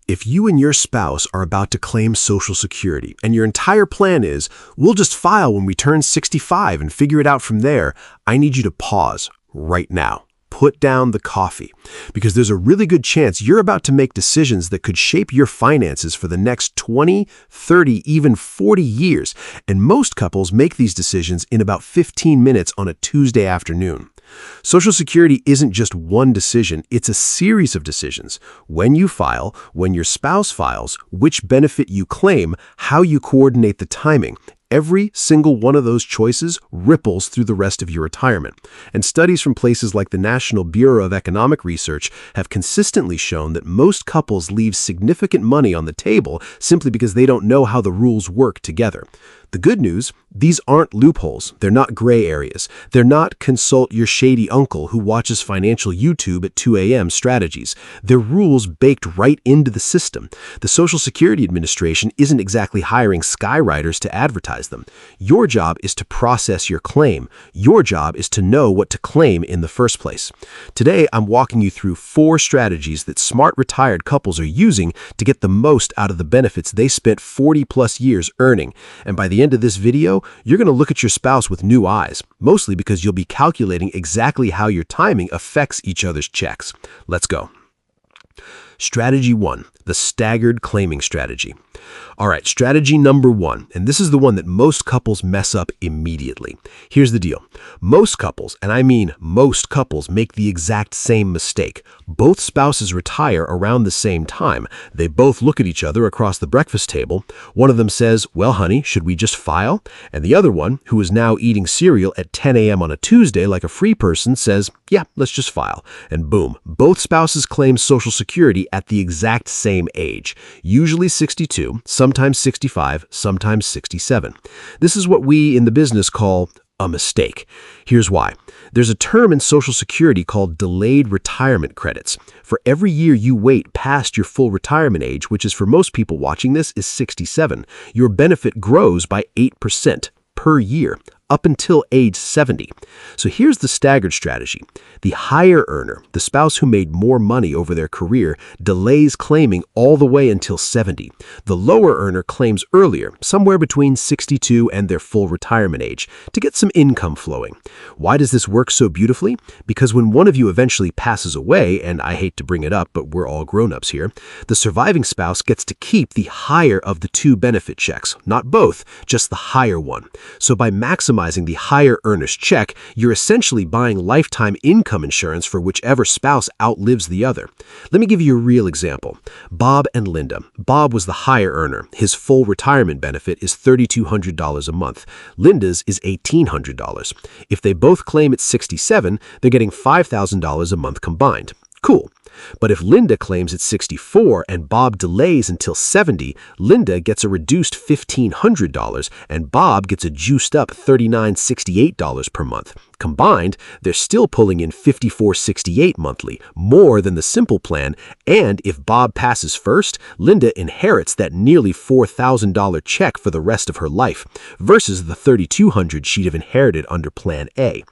If you and your spouse are about to claim Social Security and your entire plan is, we'll just file when we turn 65 and figure it out from there, I need you to pause right now. Put down the coffee, because there's a really good chance you're about to make decisions that could shape your finances for the next 20, 30, even 40 years, and most couples make these decisions in about 15 minutes on a Tuesday afternoon. Social Security isn't just one decision, it's a series of decisions. When you file, when your spouse files, which benefit you claim, how you coordinate the timing. Every single one of those choices ripples through the rest of your retirement. And studies from places like the National Bureau of Economic Research have consistently shown that most couples leave significant money on the table simply because they don't know how the rules work together. The good news, these aren't loopholes. They're not gray areas. They're not consult your shady uncle who watches financial YouTube at 2 a.m. strategies. They're rules baked right into the system. The Social Security Administration isn't exactly hiring skywriters to advertise them. Your job is to process your claim. Your job is to know what to claim in the first place. Today, I'm walking you through 4 strategies that smart retired couples are using to get the most out of the benefits they spent 40+ years earning. And by the end of this video, you're going to look at your spouse with new eyes, mostly because you'll be calculating exactly how your timing affects each other's checks. Let's go. Strategy 1, the staggered claiming strategy. All right, strategy number 1, and this is the one that most couples mess up immediately. Here's the deal. Most couples, and I mean most couples, make the exact same mistake. Both spouses retire around the same time. They both look at each other across the breakfast table. One of them says, "Well, honey, should we just file?" And the other one, who is now eating cereal at 10 a.m. on a Tuesday like a free person, says, "Yeah, let's just file." And boom, both spouses claim Social Security at the exact same age, usually 62, sometimes 65, sometimes 67. This is what we in the business call a mistake. Here's why. There's a term in Social Security called delayed retirement credits. For every year you wait past your full retirement age, which is for most people watching this is 67, your benefit grows by 8% per year, up until age 70. So here's the staggered strategy. The higher earner, the spouse who made more money over their career, delays claiming all the way until 70. The lower earner claims earlier, somewhere between 62 and their full retirement age, to get some income flowing. Why does this work so beautifully? Because when one of you eventually passes away, and I hate to bring it up, but we're all grown-ups here, the surviving spouse gets to keep the higher of the 2 benefit checks, not both, just the higher one. So by maximizing the higher earner's check, you're essentially buying lifetime income insurance for whichever spouse outlives the other. Let me give you a real example. Bob and Linda. Bob was the higher earner. His full retirement benefit is $3,200 a month. Linda's is $1,800. If they both claim at 67, they're getting $5,000 a month combined. Cool. But if Linda claims at 64 and Bob delays until 70, Linda gets a reduced $1,500 and Bob gets a juiced up $3,968 per month. Combined, they're still pulling in $5,468 monthly, more than the simple plan, and if Bob passes first, Linda inherits that nearly $4,000 check for the rest of her life, versus the $3,200 she'd have inherited under Plan A.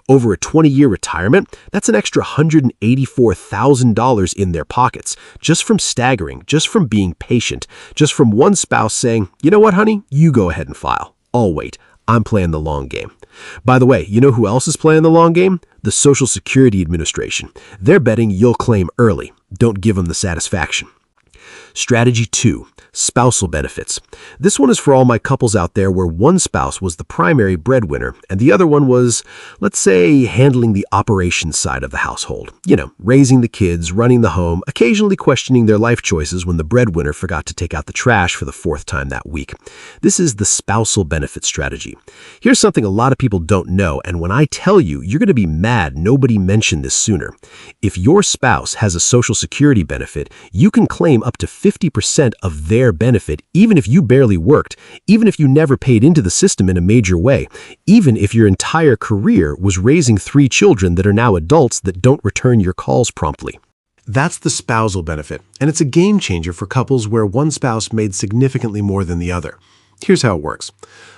Over a 20-year retirement, that's an extra $184,000 in their pockets, just from staggering, just from being patient, just from one spouse saying, "You know what, honey? You go ahead and file. I'll wait. I'm playing the long game." By the way, you know who else is playing the long game? The Social Security Administration. They're betting you'll claim early. Don't give them the satisfaction. Strategy 2, spousal benefits. This one is for all my couples out there where one spouse was the primary breadwinner and the other one was, let's say, handling the operations side of the household. You know, raising the kids, running the home, occasionally questioning their life choices when the breadwinner forgot to take out the trash for the 4th time that week. This is the spousal benefit strategy. Here's something a lot of people don't know, and when I tell you, you're going to be mad nobody mentioned this sooner. If your spouse has a Social Security benefit, you can claim up to 50% of their benefit, even if you barely worked, even if you never paid into the system in a major way, even if your entire career was raising 3 children that are now adults that don't return your calls promptly. That's the spousal benefit, and it's a game changer for couples where one spouse made significantly more than the other. Here's how it works.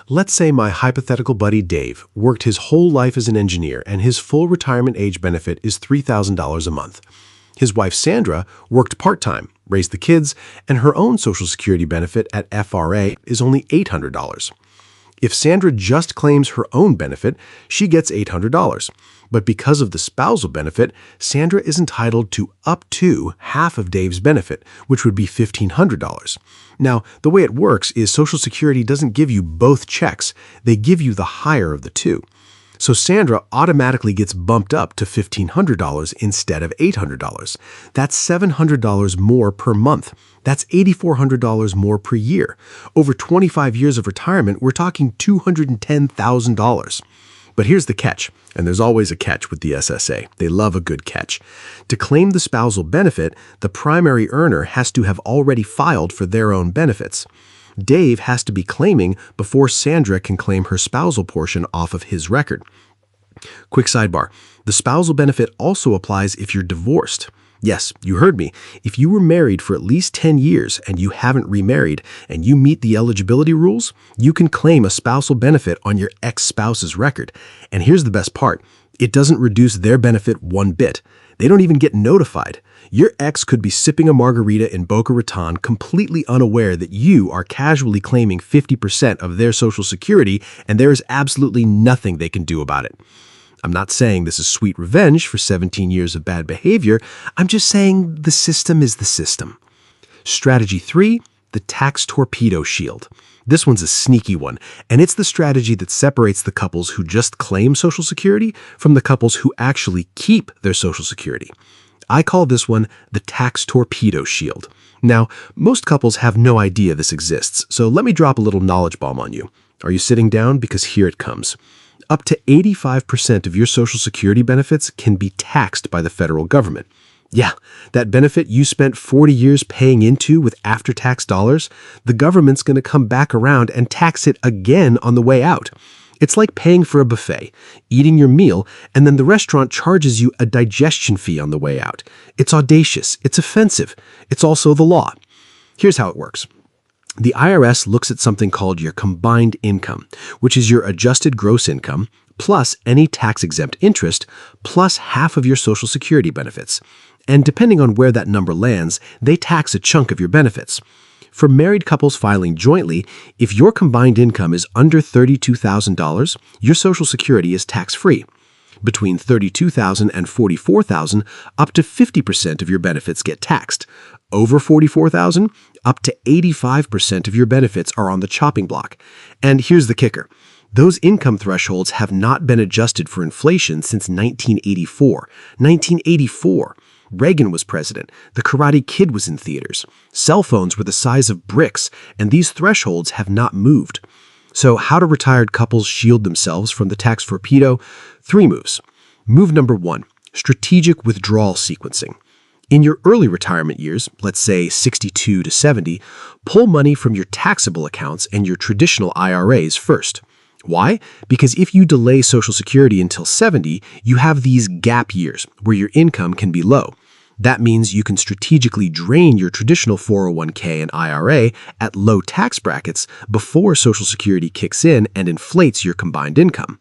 Let's say my hypothetical buddy Dave worked his whole life as an engineer and his full retirement age benefit is $3,000 a month. His wife Sandra worked part-time, raise the kids, and her own Social Security benefit at FRA is only $800. If Sandra just claims her own benefit, she gets $800. But because of the spousal benefit, Sandra is entitled to up to half of Dave's benefit, which would be $1,500. Now, the way it works is Social Security doesn't give you both checks. They give you the higher of the two. So Sandra automatically gets bumped up to $1,500 instead of $800. That's $700 more per month. That's $8,400 more per year. Over 25 years of retirement, we're talking $210,000. But here's the catch, and there's always a catch with the SSA. They love a good catch. To claim the spousal benefit, the primary earner has to have already filed for their own benefits. Dave has to be claiming before Sandra can claim her spousal portion off of his record. Quick sidebar, the spousal benefit also applies if you're divorced. Yes, you heard me. If you were married for at least 10 years and you haven't remarried and you meet the eligibility rules, you can claim a spousal benefit on your ex-spouse's record. And here's the best part. It doesn't reduce their benefit one bit. They don't even get notified. Your ex could be sipping a margarita in Boca Raton completely unaware that you are casually claiming 50% of their Social Security, and there is absolutely nothing they can do about it. I'm not saying this is sweet revenge for 17 years of bad behavior. I'm just saying the system is the system. Strategy 3, the Tax Torpedo Shield. This one's a sneaky one, and it's the strategy that separates the couples who just claim Social Security from the couples who actually keep their Social Security. I call this one the Tax Torpedo Shield. Now, most couples have no idea this exists, so let me drop a little knowledge bomb on you. Are you sitting down? Because here it comes. Up to 85% of your Social Security benefits can be taxed by the federal government. Yeah, that benefit you spent 40 years paying into with after-tax dollars, the government's going to come back around and tax it again on the way out. It's like paying for a buffet, eating your meal, and then the restaurant charges you a digestion fee on the way out. It's audacious. It's offensive. It's also the law. Here's how it works. The IRS looks at something called your combined income, which is your adjusted gross income, plus any tax-exempt interest, plus half of your Social Security benefits. And depending on where that number lands, they tax a chunk of your benefits. For married couples filing jointly, if your combined income is under $32,000, your Social Security is tax-free. Between $32,000 and $44,000, up to 50% of your benefits get taxed. Over $44,000, up to 85% of your benefits are on the chopping block. And here's the kicker. Those income thresholds have not been adjusted for inflation since 1984. 1984. Reagan was president. The Karate Kid was in theaters. Cell phones were the size of bricks, and these thresholds have not moved. So how do retired couples shield themselves from the tax torpedo? 3 moves. Move number 1, strategic withdrawal sequencing. In your early retirement years, let's say 62 to 70, pull money from your taxable accounts and your traditional IRAs first. Why? Because if you delay Social Security until 70, you have these gap years where your income can be low. That means you can strategically drain your traditional 401k and IRA at low tax brackets before Social Security kicks in and inflates your combined income.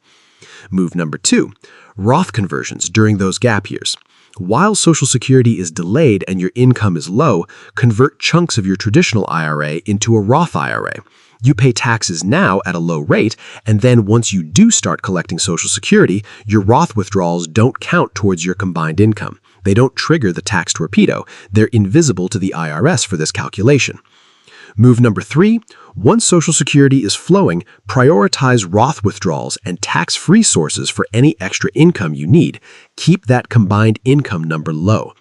Move number 2, Roth conversions during those gap years. While Social Security is delayed and your income is low, convert chunks of your traditional IRA into a Roth IRA. You pay taxes now at a low rate, and then once you do start collecting Social Security, your Roth withdrawals don't count towards your combined income. They don't trigger the tax torpedo. They're invisible to the IRS for this calculation. Move number 3, once Social Security is flowing, prioritize Roth withdrawals and tax-free sources for any extra income you need. Keep that combined income number low.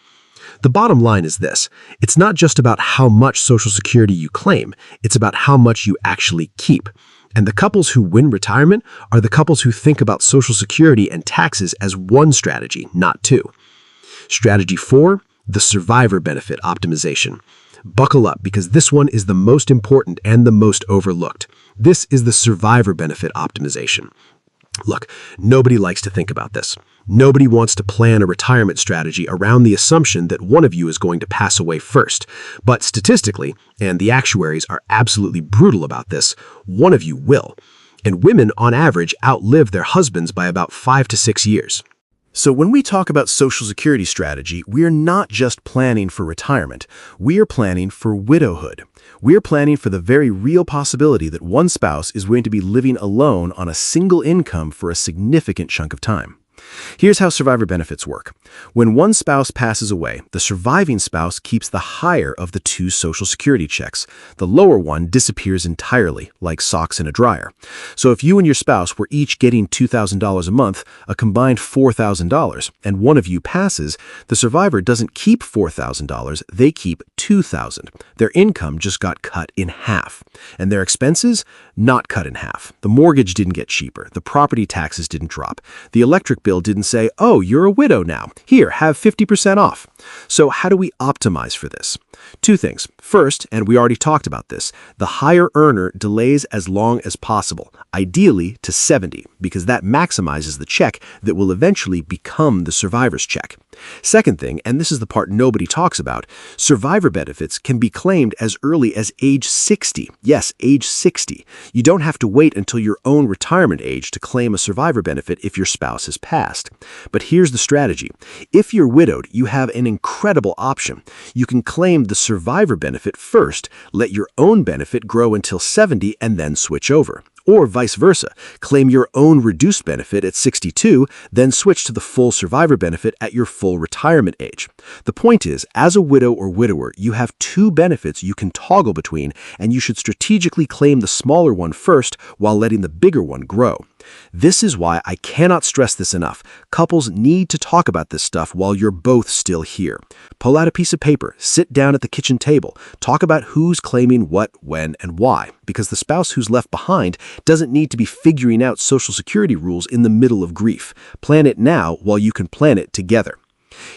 The bottom line is this. It's not just about how much Social Security you claim. It's about how much you actually keep. And the couples who win retirement are the couples who think about Social Security and taxes as one strategy, not 2. Strategy 4, the survivor benefit optimization. Buckle up, because this one is the most important and the most overlooked. This is the survivor benefit optimization. Look, nobody likes to think about this. Nobody wants to plan a retirement strategy around the assumption that one of you is going to pass away first. But statistically, and the actuaries are absolutely brutal about this, one of you will. And women, on average, outlive their husbands by about 5 to 6 years. So when we talk about Social Security strategy, we're not just planning for retirement. We're planning for widowhood. We're planning for the very real possibility that one spouse is going to be living alone on a single income for a significant chunk of time. Here's how survivor benefits work. When one spouse passes away, the surviving spouse keeps the higher of the two Social Security checks. The lower one disappears entirely, like socks in a dryer. So if you and your spouse were each getting $2,000 a month, a combined $4,000, and one of you passes, the survivor doesn't keep $4,000, they keep $2,000. Their income just got cut in half. And their expenses? Not cut in half. The mortgage didn't get cheaper. The property taxes didn't drop. The electric bill didn't say, oh, you're a widow now. Here, have 50% off. So how do we optimize for this? Two things. First, and we already talked about this, the higher earner delays as long as possible, ideally to 70, because that maximizes the check that will eventually become the survivor's check. Second thing, and this is the part nobody talks about, survivor benefits can be claimed as early as age 60. Yes, age 60. You don't have to wait until your own retirement age to claim a survivor benefit if your spouse has passed. But here's the strategy. If you're widowed, you have an incredible option. You can claim the survivor benefit first, let your own benefit grow until 70, and then switch over. Or vice versa, claim your own reduced benefit at 62, then switch to the full survivor benefit at your full retirement age. The point is, as a widow or widower, you have two benefits you can toggle between, and you should strategically claim the smaller one first while letting the bigger one grow. This is why I cannot stress this enough. Couples need to talk about this stuff while you're both still here. Pull out a piece of paper, sit down at the kitchen table, talk about who's claiming what, when, and why, because the spouse who's left behind doesn't need to be figuring out Social Security rules in the middle of grief. Plan it now while you can plan it together.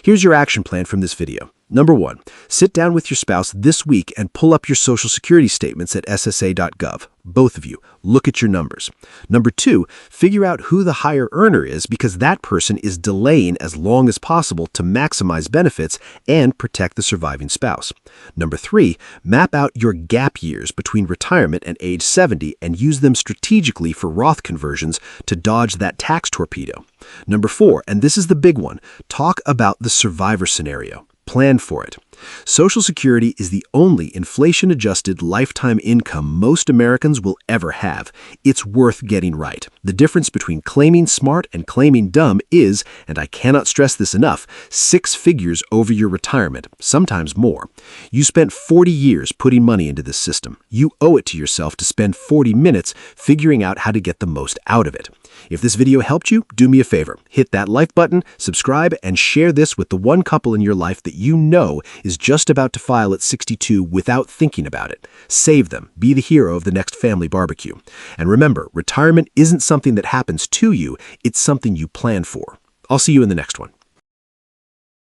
Here's your action plan from this video. Number 1, sit down with your spouse this week and pull up your Social Security statements at ssa.gov. Both of you, look at your numbers. Number 2, figure out who the higher earner is because that person is delaying as long as possible to maximize benefits and protect the surviving spouse. Number 3, map out your gap years between retirement and age 70 and use them strategically for Roth conversions to dodge that tax torpedo. Number 4, and this is the big one, talk about the survivor scenario. Plan for it. Social Security is the only inflation-adjusted lifetime income most Americans will ever have. It's worth getting right. The difference between claiming smart and claiming dumb is, and I cannot stress this enough, 6 figures over your retirement, sometimes more. You spent 40 years putting money into this system. You owe it to yourself to spend 40 minutes figuring out how to get the most out of it. If this video helped you, do me a favor. Hit that like button, subscribe, and share this with the one couple in your life that you know is just about to file at 62 without thinking about it. Save them. Be the hero of the next family barbecue. And remember, retirement isn't something that happens to you, it's something you plan for. I'll see you in the next one.